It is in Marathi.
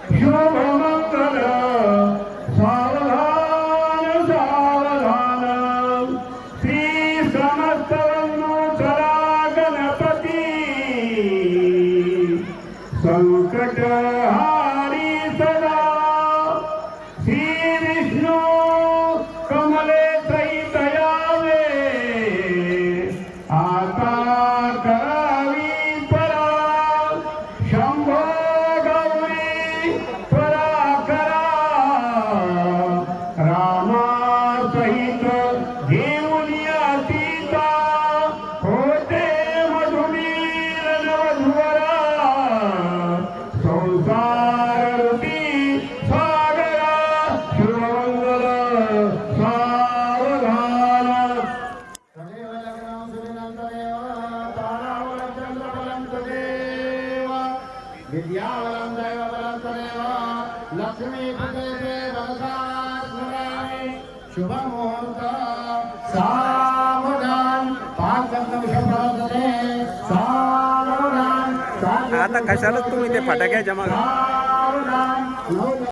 शुभमंगल सावधान सावधान श्री समस्त चला गणपती संकट हारी सदा श्री विष्णू कमले सहित यावे आता करावी परा शंभो गौरी पराकरा रामा सहित घेऊनिया सीता होते मधुमीर नवधुवरा संसार रूपी सागरा शुभमंगल सावधान तदेव लग्नं सुविनन्तदेव तारावलं चन्द्रबलं तदेव विद्यावलं दैवबलं तदेव लक्ष्मीपते वरदा स्मरामि शुभमुहूर्त सावधान पाककर्तव्य शब्दार्थते सावधान आता कशाला तुम्ही ते फटाक्याच्या मागे सावधान